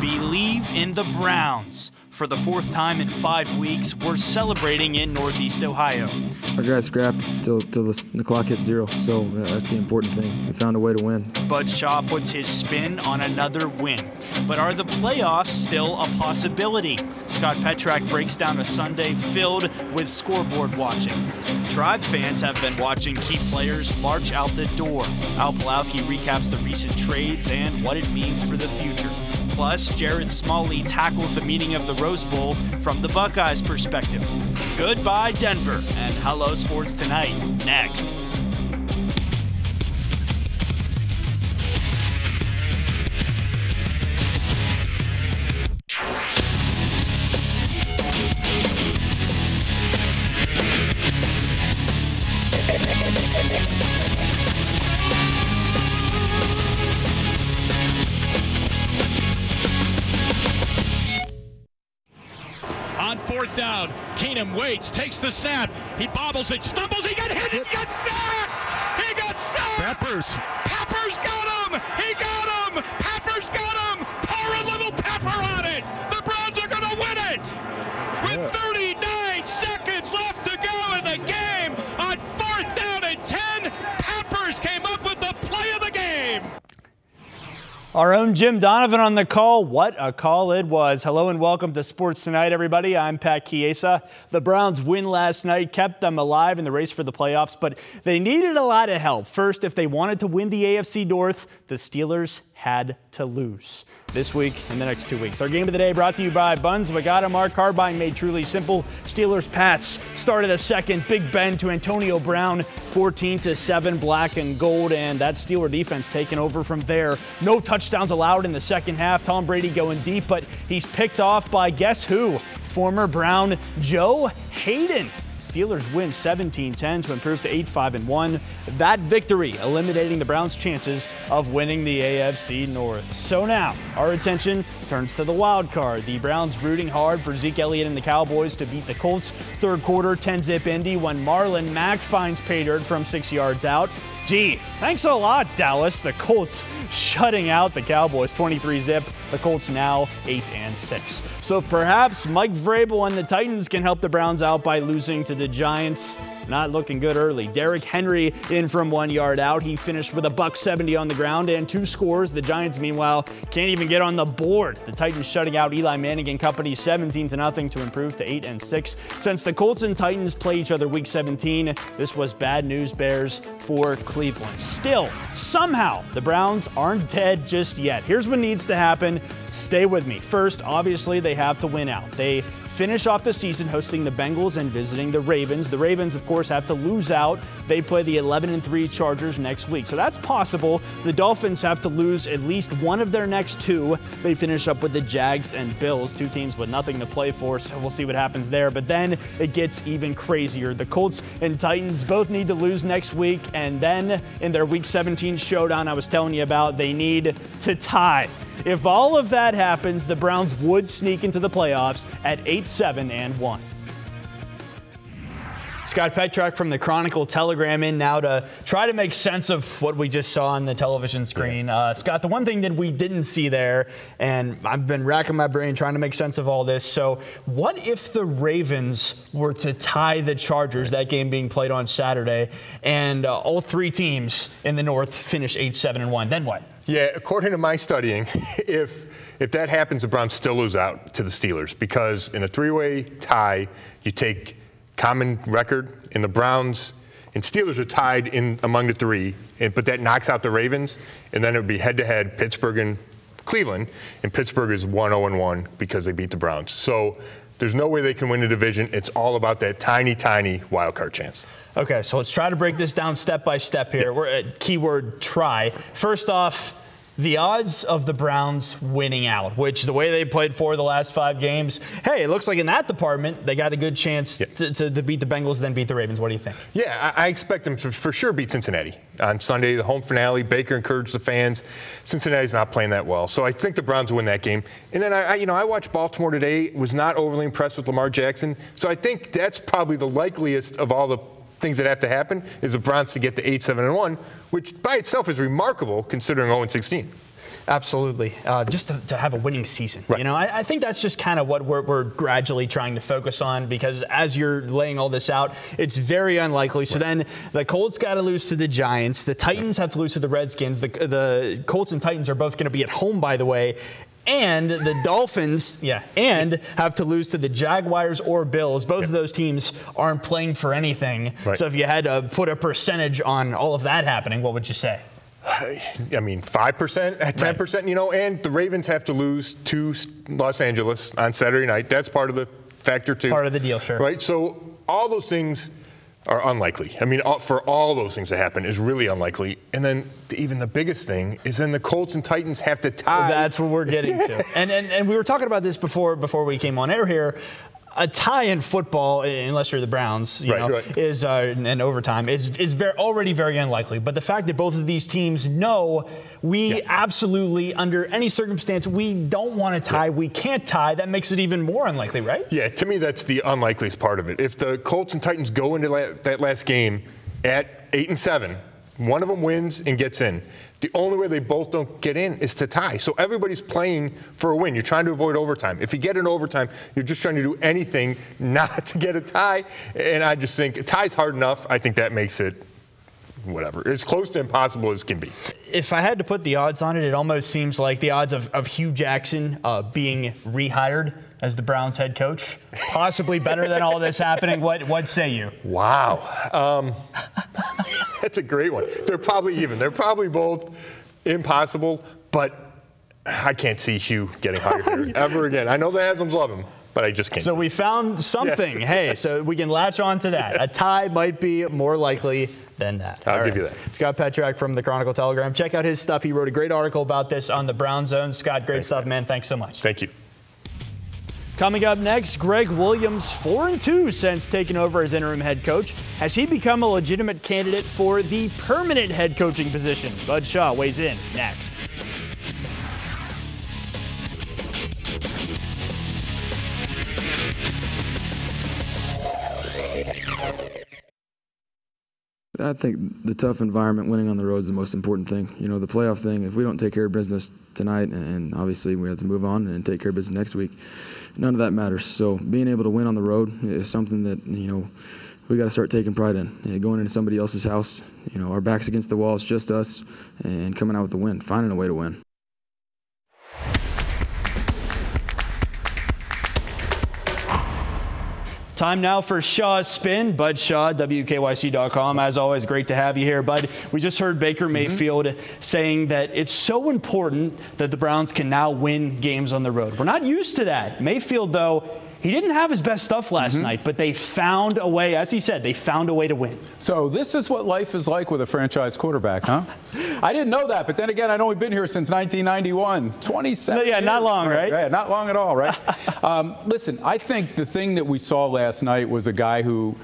Believe in the Browns. For the fourth time in 5 weeks, we're celebrating in Northeast Ohio. Our guys scrapped till the clock hit 0, so that's the important thing. We found a way to win. Bud Shaw puts his spin on another win. But are the playoffs still a possibility? Scott Petrak breaks down a Sunday filled with scoreboard watching. Tribe fans have been watching key players march out the door. Al Pawlowski recaps the recent trades and what it means for the future. Plus, Jared Smalley tackles the meaning of the Rose Bowl from the Buckeyes' perspective. Goodbye, Denver, and hello, Sports Tonight, next. On fourth down, Keenum waits, takes the snap. He bobbles it, stumbles, he got hit, he got sacked! He got sacked! Peppers got him! He got him! Peppers got him! Pour a little pepper on it! The Browns are going to win it! With 39 seconds left to go in the game, on fourth down and 10, Peppers came up with the play of the game! Our own Jim Donovan on the call. What a call it was. Hello and welcome to Sports Tonight, everybody. I'm Pat Chiesa. The Browns' win last night kept them alive in the race for the playoffs, but they needed a lot of help. First, if they wanted to win the AFC North, the Steelers had to lose this week and the next 2 weeks. Our game of the day brought to you by Buns Wagata Mark Carbine, made truly simple. Steelers Pats started a second. Big Ben to Antonio Brown, 14-7, black and gold, and that Steeler defense taking over from there. No touchdowns allowed in the second half. Tom Brady going deep, but he's picked off by guess who? Former Brown Joe Hayden. Steelers win 17-10 to improve to 8-5-1. That victory eliminating the Browns' chances of winning the AFC North. So now our attention turns to the wild card. The Browns rooting hard for Zeke Elliott and the Cowboys to beat the Colts. Third quarter, 10-zip Indy when Marlon Mack finds pay dirt from 6 yards out. Gee, thanks a lot, Dallas. The Colts shutting out the Cowboys 23-zip. The Colts now 8-6. So perhaps Mike Vrabel and the Titans can help the Browns out by losing to the Giants. Not looking good early. Derrick Henry in from 1 yard out. He finished with a $170 on the ground and 2 scores. The Giants, meanwhile, can't even get on the board. The Titans shutting out Eli Manning and company 17-0 to improve to 8-6. Since the Colts and Titans play each other week 17, this was bad news bears for Cleveland. Still, somehow, the Browns aren't dead just yet. Here's what needs to happen. Stay with me. First, obviously, they have to win out. They finish off the season hosting the Bengals and visiting the Ravens. The Ravens, of course, have to lose out. They play the 11-3 Chargers next week, so that's possible. The Dolphins have to lose at least one of their next 2. They finish up with the Jags and Bills, 2 teams with nothing to play for, so we'll see what happens there. But then it gets even crazier. The Colts and Titans both need to lose next week, and then in their Week 17 showdown I was telling you about, they need to tie. If all of that happens, the Browns would sneak into the playoffs at 8-7-1. Scott Petrak from the Chronicle Telegram in now to try to make sense of what we just saw on the television screen. Scott, the one thing that we didn't see there, and I've been racking my brain trying to make sense of all this. So what if the Ravens were to tie the Chargers, that game being played on Saturday, and all 3 teams in the North finish 8-7-1? Then what? Yeah, according to my studying, if that happens, the Browns still lose out to the Steelers, because in a 3-way tie, you take common record, and the Browns and Steelers are tied in among the 3, but that knocks out the Ravens, and then it would be head-to-head Pittsburgh and Cleveland, and Pittsburgh is 1-0-1 because they beat the Browns. So there's no way they can win the division. It's all about that tiny, tiny wild card chance. Okay, so let's try to break this down step by step here. We're at keyword try. First off, the odds of the Browns winning out, which the way they played for the last 5 games, hey, it looks like in that department they got a good chance to beat the Bengals, then beat the Ravens. What do you think? Yeah, I expect them to for sure beat Cincinnati on Sunday, the home finale. Baker encouraged the fans. Cincinnati's not playing that well, so I think the Browns will win that game. And then I watched Baltimore today. Was not overly impressed with Lamar Jackson, so I think that's probably the likeliest of all the things that have to happen is the Browns to get to 8-7-1, which by itself is remarkable considering 0-16. Absolutely. Just to have a winning season. Right. You know, I think that's just kind of what we're gradually trying to focus on, because as you're laying all this out, it's very unlikely. So then the Colts got to lose to the Giants. The Titans have to lose to the Redskins. The Colts and Titans are both going to be at home, by the way. And the Dolphins, have to lose to the Jaguars or Bills. Both of those teams aren't playing for anything. Right. So if you had to put a percentage on all of that happening, what would you say? I mean, 5%, 10%, you know, and the Ravens have to lose to Los Angeles on Saturday night. That's part of the factor, too. Part of the deal, sure. Right? So all those things are unlikely. I mean, for all those things to happen is really unlikely. And then even the biggest thing is then the Colts and Titans have to tie. That's what we're getting to. And we were talking about this before we came on air here. A tie in football, unless you're the Browns, is in overtime, is already very unlikely. But the fact that both of these teams know we absolutely, under any circumstance, we don't want to tie, we can't tie, that makes it even more unlikely, right? Yeah, to me, that's the unlikeliest part of it. If the Colts and Titans go into that last game at 8-7, one of them wins and gets in. The only way they both don't get in is to tie. So everybody's playing for a win. You're trying to avoid overtime. If you get an overtime, you're just trying to do anything not to get a tie. And I just think a tie's hard enough. I think that makes it whatever. As close to impossible as can be. If I had to put the odds on it, it almost seems like the odds of Hugh Jackson being rehired as the Browns head coach, possibly better than all this happening. What say you? Wow. That's a great one. They're probably even. They're probably both impossible, but I can't see Hugh getting hired here ever again. I know the Haslam's love him, but I just can't. So we found something. Yes. Hey, so we can latch on to that. A tie might be more likely than that. I'll give you that. Scott Petrak from the Chronicle Telegram. Check out his stuff. He wrote a great article about this on the Brown Zone. Scott, great stuff, man. Thanks so much. Thank you. Coming up next, Greg Williams, 4-2 since taking over as interim head coach. Has he become a legitimate candidate for the permanent head coaching position? Bud Shaw weighs in next. I think the tough environment, winning on the road, is the most important thing. You know, the playoff thing, if we don't take care of business tonight, and obviously we have to move on and take care of business next week, none of that matters. So being able to win on the road is something that, you know, we got to start taking pride in. Going into somebody else's house, you know, our back's against the wall, it's just us, and coming out with a win, finding a way to win. Time now for Shaw's Spin. Bud Shaw, WKYC.com. As always, great to have you here, Bud. We just heard Baker Mayfield saying that it's so important that the Browns can now win games on the road. We're not used to that. Mayfield, though, he didn't have his best stuff last night, but they found a way, as he said, they found a way to win. So this is what life is like with a franchise quarterback, huh? I didn't know that, but then again, I'd only been here since 1991, 27 years. Not long, right? Yeah, not long at all, right? Listen, I think the thing that we saw last night was a guy who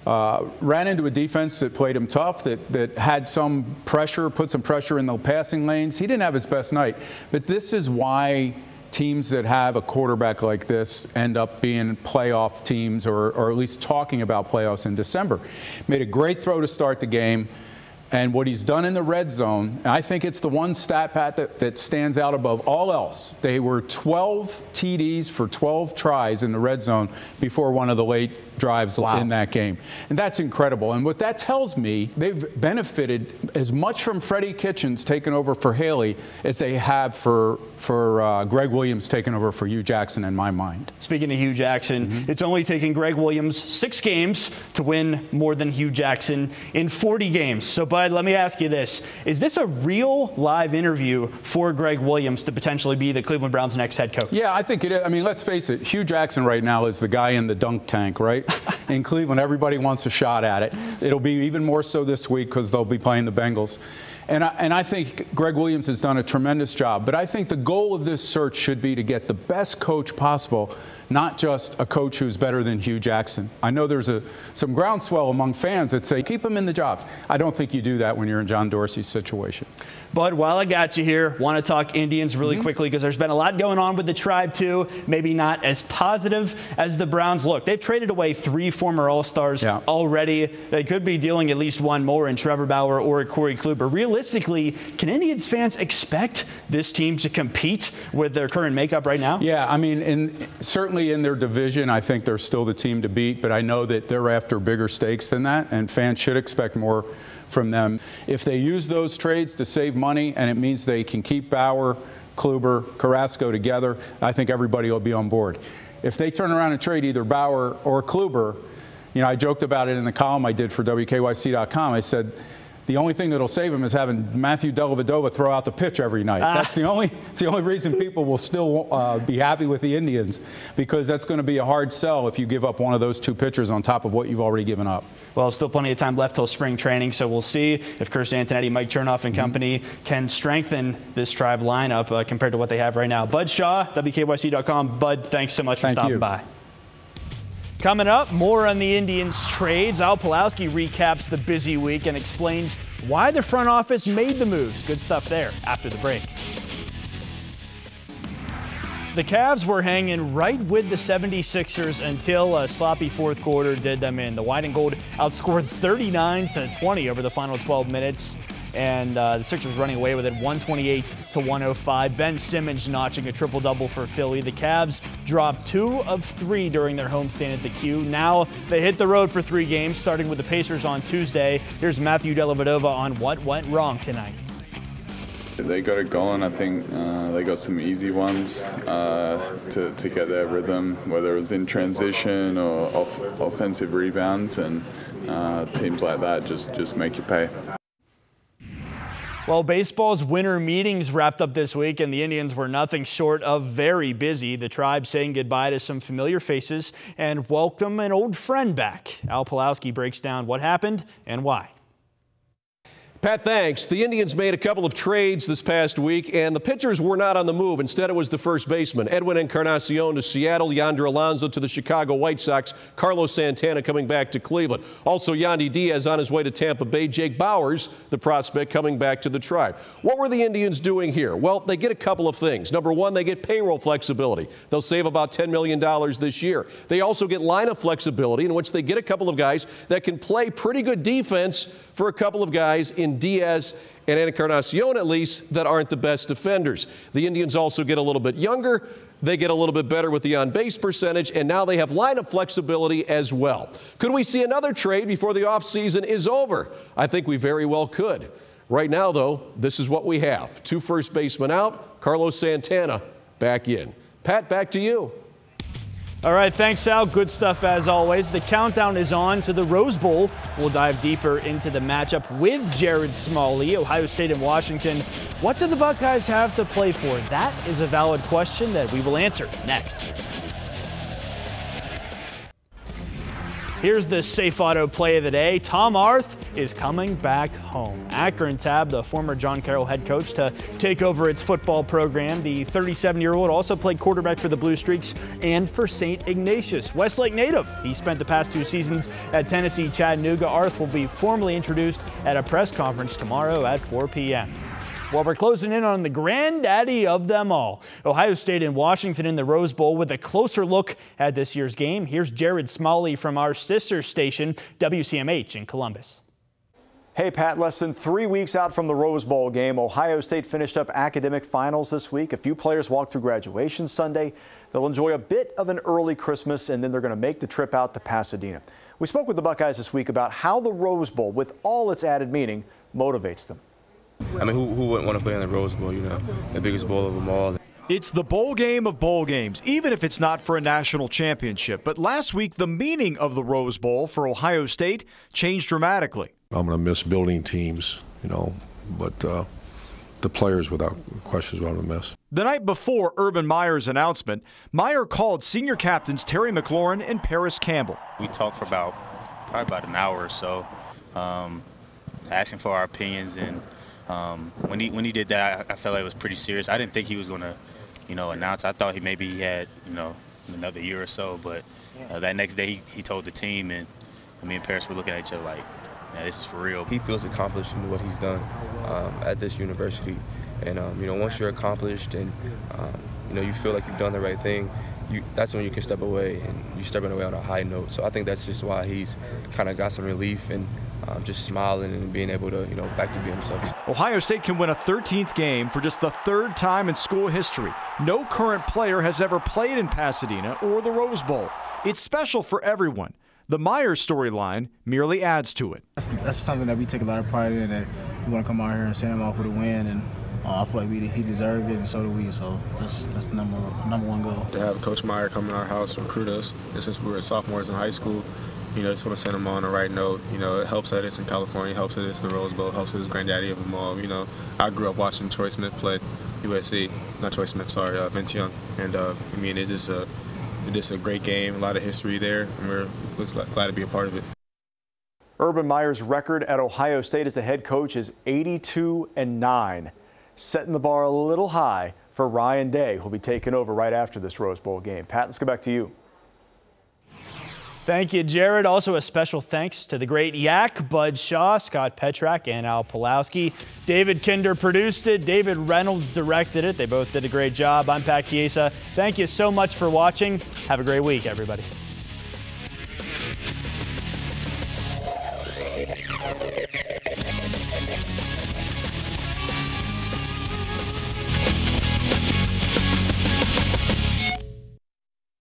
ran into a defense that played him tough, that had some pressure, put some pressure in the passing lanes. He didn't have his best night, but this is why teams that have a quarterback like this end up being playoff teams, or at least talking about playoffs in December. Made a great throw to start the game. And what he's done in the red zone, I think it's the one stat, Pat, that stands out above all else. They were 12 TDs for 12 tries in the red zone before one of the late drives in that game. And that's incredible. And what that tells me, they've benefited as much from Freddie Kitchens taking over for Haley as they have for Greg Williams taking over for Hugh Jackson, in my mind. Speaking of Hugh Jackson, it's only taken Greg Williams 6 games to win more than Hugh Jackson in 40 games. So, Bud, let me ask you this. Is this a real live interview for Greg Williams to potentially be the Cleveland Browns' next head coach? Yeah, I think it is. I mean, let's face it. Hugh Jackson right now is the guy in the dunk tank, right? In Cleveland, everybody wants a shot at it. It'll be even more so this week because they'll be playing the Bengals. And I think Greg Williams has done a tremendous job. But I think the goal of this search should be to get the best coach possible, not just a coach who's better than Hugh Jackson. I know there's some groundswell among fans that say, keep him in the jobs. I don't think you do that when you're in John Dorsey's situation. Bud, while I got you here, want to talk Indians really quickly because there's been a lot going on with the tribe too. Maybe not as positive as the Browns look. They've traded away 3 former All-Stars already. They could be dealing at least one more in Trevor Bauer or Corey Kluber. Realistically, realistically, can Indians fans expect this team to compete with their current makeup right now? Yeah, I mean, certainly in their division, I think they're still the team to beat, but I know that they're after bigger stakes than that, and fans should expect more from them. If they use those trades to save money and it means they can keep Bauer, Kluber, Carrasco together, I think everybody will be on board. If they turn around and trade either Bauer or Kluber, you know, I joked about it in the column I did for WKYC.com. I said, the only thing that'll save him is having Matthew Dellavedova throw out the pitch every night. It's the only reason people will still be happy with the Indians, because that's going to be a hard sell if you give up one of those two pitchers on top of what you've already given up. Well, still plenty of time left till spring training, so we'll see if Chris Antonetti, Mike Chernoff and company can strengthen this Tribe lineup compared to what they have right now. Bud Shaw, WKYC.com. Bud, thanks so much for stopping by. Coming up, more on the Indians' trades. Al Pawlowski recaps the busy week and explains why the front office made the moves. Good stuff there after the break. The Cavs were hanging right with the 76ers until a sloppy fourth quarter did them in. The white and gold outscored 39-20 over the final 12 minutes. And the Sixers running away with it 128-105. Ben Simmons notching a triple-double for Philly. The Cavs dropped 2 of 3 during their homestand at the Q. Now they hit the road for 3 games, starting with the Pacers on Tuesday. Here's Matthew Dellavedova on what went wrong tonight. They got it going. I think they got some easy ones to get their rhythm, whether it was in transition or offensive rebounds, and teams like that just make you pay. Well, baseball's winter meetings wrapped up this week, and the Indians were nothing short of very busy. The Tribe saying goodbye to some familiar faces and welcome an old friend back. Al Pawlowski breaks down what happened and why. Pat, thanks. The Indians made a couple of trades this past week, and the pitchers were not on the move. Instead, it was the first baseman, Edwin Encarnacion to Seattle, Yonder Alonso to the Chicago White Sox, Carlos Santana coming back to Cleveland. Also, Yandy Diaz on his way to Tampa Bay, Jake Bauers, the prospect, coming back to the Tribe. What were the Indians doing here? Well, they get a couple of things. Number one, they get payroll flexibility. They'll save about $10 million this year. They also get lineup flexibility, in which they get a couple of guys that can play pretty good defense for a couple of guys in Diaz and Encarnacion, at least, that aren't the best defenders. The Indians also get a little bit younger. They get a little bit better with the on-base percentage, and now they have lineup flexibility as well. Could we see another trade before the offseason is over? I think we very well could. Right now, though, this is what we have. 2 first basemen out, Carlos Santana back in. Pat, back to you. All right, thanks, Al. Good stuff as always. The countdown is on to the Rose Bowl. We'll dive deeper into the matchup with Jared Smalley, Ohio State and Washington. What do the Buckeyes have to play for? That is a valid question that we will answer next. Here's the Safe Auto play of the day. Tom Arth is coming back home. Akron tabbed the former John Carroll head coach to take over its football program. The 37-year-old also played quarterback for the Blue Streaks and for St. Ignatius. Westlake native. He spent the past 2 seasons at Tennessee Chattanooga. Arth will be formally introduced at a press conference tomorrow at 4 p.m. Well, we're closing in on the granddaddy of them all. Ohio State and Washington in the Rose Bowl with a closer look at this year's game. Here's Jared Smalley from our sister station, WCMH in Columbus. Hey, Pat, less than 3 weeks out from the Rose Bowl game, Ohio State finished up academic finals this week. A few players walked through graduation Sunday. They'll enjoy a bit of an early Christmas, and then they're going to make the trip out to Pasadena. We spoke with the Buckeyes this week about how the Rose Bowl, with all its added meaning, motivates them. I mean, who wouldn't want to play in the Rose Bowl, you know, the biggest bowl of them all. It's the bowl game of bowl games, even if it's not for a national championship. But last week, the meaning of the Rose Bowl for Ohio State changed dramatically. I'm going to miss building teams, you know, but the players, without questions, I'm going to miss. The night before Urban Meyer's announcement, Meyer called senior captains Terry McLaurin and Paris Campbell. We talked for probably about an hour or so, asking for our opinions, and when he did that, I felt like it was pretty serious. I didn't think he was going to, you know, announce. I thought maybe he had, you know, another year or so. But that next day, he told the team, and me and Paris were looking at each other like, man, this is for real. He feels accomplished in what he's done at this university, and you know, once you're accomplished and you feel like you've done the right thing, that's when you can step away, and you're stepping away on a high note. So I think that's just why he's kind of got some relief and just smiling and being able to, back to be himself. Ohio State can win a 13th game for just the 3rd time in school history. No current player has ever played in Pasadena or the Rose Bowl. It's special for everyone. The Myers storyline merely adds to it. That's something that we take a lot of pride in, that we want to come out here and send him off with a win, and I feel like he deserved it, and so do we. So that's the number one goal. To have Coach Meyer come in our house, recruit us, and since we were sophomores in high school, just want to send him on the right note. It helps that it's in California, helps that it's the Rose Bowl, helps that it's granddaddy of them all. I grew up watching Troy Smith play USC, not Troy Smith, sorry, Vince Young, and it's just a great game, a lot of history there, and we're glad to be a part of it. Urban Meyer's record at Ohio State as the head coach is 82-9, setting the bar a little high for Ryan Day, who'll be taking over right after this Rose Bowl game. Pat, let's go back to you. Thank you, Jared. Also a special thanks to the great Yak, Bud Shaw, Scott Petrak, and Al Pulowski. David Kinder produced it. David Reynolds directed it. They both did a great job. I'm Pat Chiesa. Thank you so much for watching. Have a great week, everybody.